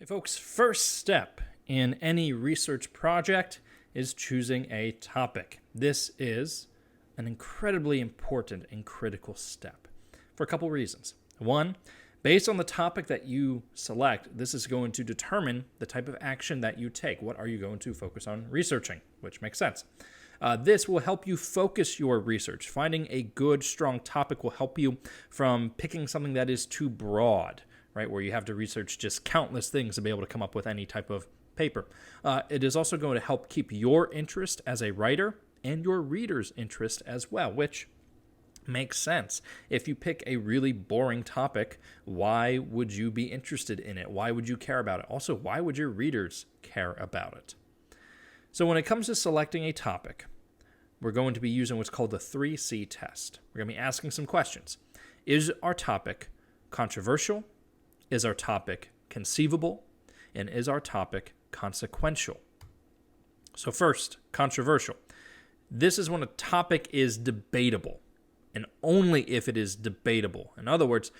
Hey folks, first step in any research project is choosing a topic. This is an incredibly important and critical step for a couple reasons. One, based on the topic that you select, this is going to determine the type of action that you take. What are you going to focus on researching? Which makes sense. This will help you focus your research. Finding a good, strong topic will help you from picking something that is too broad, right, where you have to research just countless things to be able to come up with any type of paper. It is also going to help keep your interest as a writer and your reader's interest as well, which makes sense. If you pick a really boring topic, why would you be interested in it? Why would you care about it? Also, why would your readers care about it? So when it comes to selecting a topic, we're going to be using what's called the 3C test. We're going to be asking some questions. Is our topic controversial? Is our topic conceivable? And is our topic consequential? So first, controversial. This is when a topic is debatable, and only if it is debatable. In other words,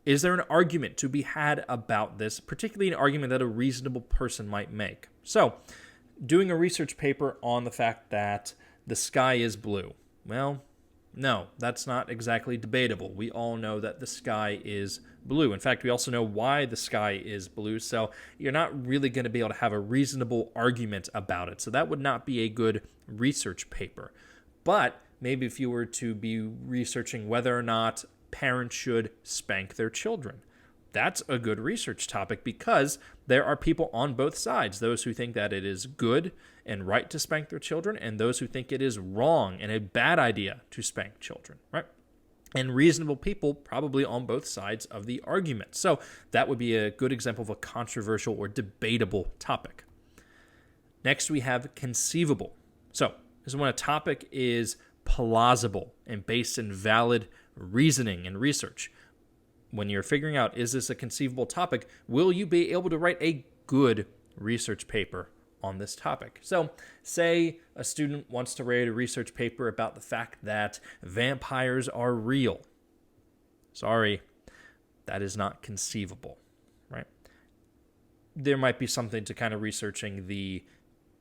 is there an argument to be had about this, particularly an argument that a reasonable person might make? So, doing a research paper on the fact that the sky is blue. Well, no, that's not exactly debatable. We all know that the sky is blue. In fact, we also know why the sky is blue, so you're not really going to be able to have a reasonable argument about it. So that would not be a good research paper. But maybe if you were to be researching whether or not parents should spank their children, that's a good research topic because there are people on both sides, those who think that it is good and right to spank their children and those who think it is wrong and a bad idea to spank children, right? And reasonable people probably on both sides of the argument. So that would be a good example of a controversial or debatable topic. Next, we have conceivable. So this is when a topic is plausible and based in valid reasoning and research. When you're figuring out, is this a conceivable topic, will you be able to write a good research paper on this topic? So, say a student wants to write a research paper about the fact that vampires are real. Sorry, that is not conceivable, right? There might be something to kind of researching the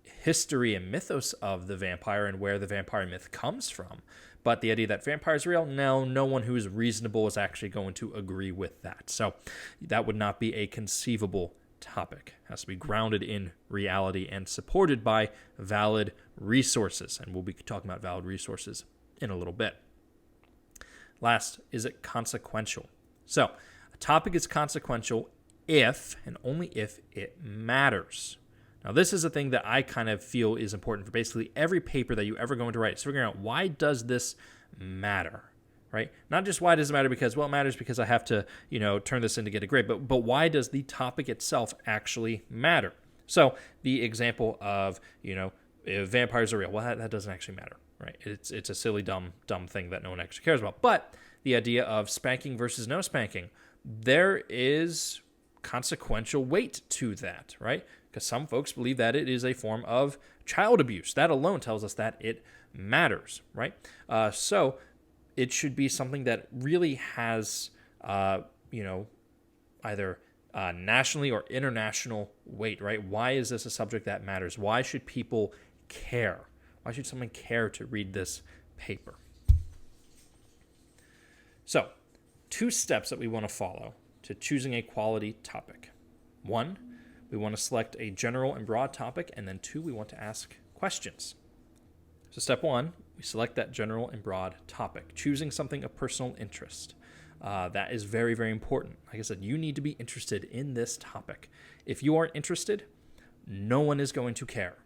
history and mythos of the vampire and where the vampire myth comes from. But the idea that vampires are real, no one who is reasonable is actually going to agree with that. So that would not be a conceivable topic. It has to be grounded in reality and supported by valid resources. And we'll be talking about valid resources in a little bit. Last, is it consequential? So a topic is consequential if and only if it matters. Now, this is a thing that I kind of feel is important for basically every paper that you ever going to write. It's figuring out, why does this matter, right? Not just why does it matter because, well, it matters because I have to, turn this in to get a grade, but why does the topic itself actually matter? So the example of, if vampires are real, well, that doesn't actually matter, right? It's a silly, dumb thing that no one actually cares about. But the idea of spanking versus no spanking, there is consequential weight to that, right? Because some folks believe that it is a form of child abuse. That alone tells us that it matters, right? So it should be something that really has, either nationally or international weight, right? Why is this a subject that matters? Why should people care? Why should someone care to read this paper? So, 2 steps that we want to follow to choosing a quality topic. 1, we want to select a general and broad topic, and then 2, we want to ask questions. So step 1, we select that general and broad topic, choosing something of personal interest. That is very, very important. Like I said, you need to be interested in this topic. If you aren't interested, no one is going to care,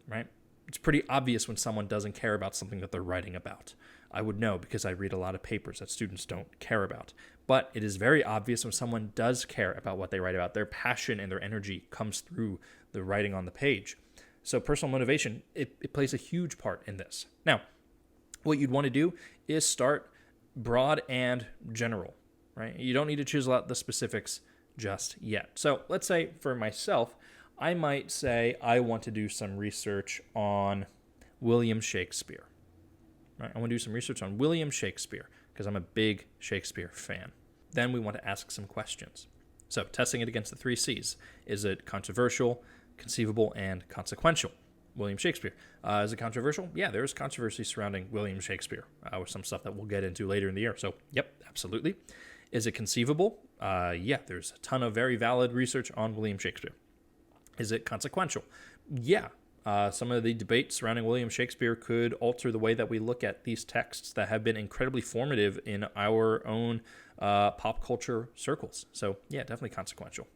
right? It's pretty obvious when someone doesn't care about something that they're writing about. I would know because I read a lot of papers that students don't care about. But it is very obvious when someone does care about what they write about. Their passion and their energy comes through the writing on the page. So personal motivation, it plays a huge part in this. Now, what you'd want to do is start broad and general, right? You don't need to choose out the specifics just yet. So let's say for myself, I might say I want to do some research on William Shakespeare. Right? I want to do some research on William Shakespeare because I'm a big Shakespeare fan. Then we want to ask some questions. So testing it against the three C's. Is it controversial, conceivable, and consequential? William Shakespeare. Is it controversial? Yeah, there's controversy surrounding William Shakespeare with some stuff that we'll get into later in the year. So, yep, absolutely. Is it conceivable? Yeah, there's a ton of very valid research on William Shakespeare. Is it consequential? Yeah. Some of the debate surrounding William Shakespeare could alter the way that we look at these texts that have been incredibly formative in our own pop culture circles. So, yeah, definitely consequential.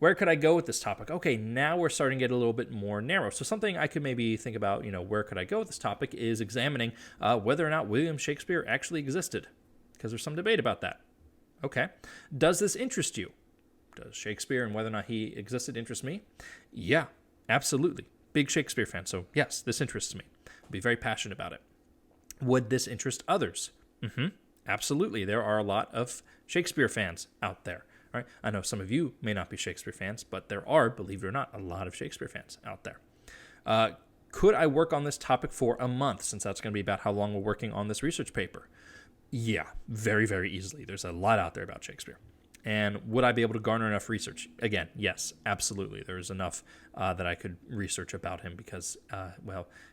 Where could I go with this topic? Okay, now we're starting to get a little bit more narrow. So something I could maybe think about, where could I go with this topic is examining whether or not William Shakespeare actually existed, because there's some debate about that. Okay. Does this interest you? Does Shakespeare and whether or not he existed interest me? Yeah, absolutely. Big Shakespeare fan. So yes, this interests me. I'll be very passionate about it. Would this interest others? Absolutely. There are a lot of Shakespeare fans out there. Right? I know some of you may not be Shakespeare fans, but there are, believe it or not, a lot of Shakespeare fans out there. Could I work on this topic for a month, since that's going to be about how long we're working on this research paper? Yeah, very, very easily. There's a lot out there about Shakespeare. And would I be able to garner enough research? Again, yes, absolutely. There's enough that I could research about him because,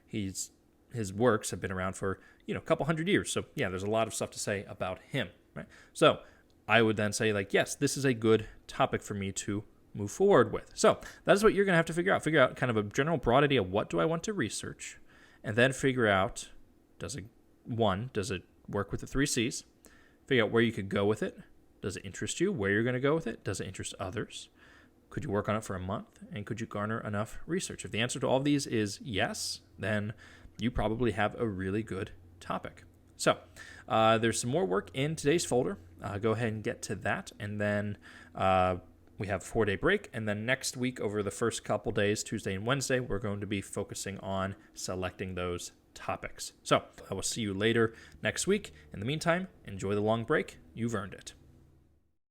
his works have been around for, a couple hundred years. So, yeah, there's a lot of stuff to say about him. Right? So, I would then say, yes, this is a good topic for me to move forward with. So that is what you're going to have to figure out. Figure out kind of a general broad idea. What do I want to research? And then figure out, does it work with the three C's? Figure out where you could go with it. Does it interest you? Where you're going to go with it? Does it interest others? Could you work on it for a month? And could you garner enough research? If the answer to all of these is yes, then you probably have a really good topic. So there's some more work in today's folder. Go ahead and get to that. And then we have a 4-day break. And then next week, over the first couple days, Tuesday and Wednesday, we're going to be focusing on selecting those topics. So I will see you later next week. In the meantime, enjoy the long break. You've earned it.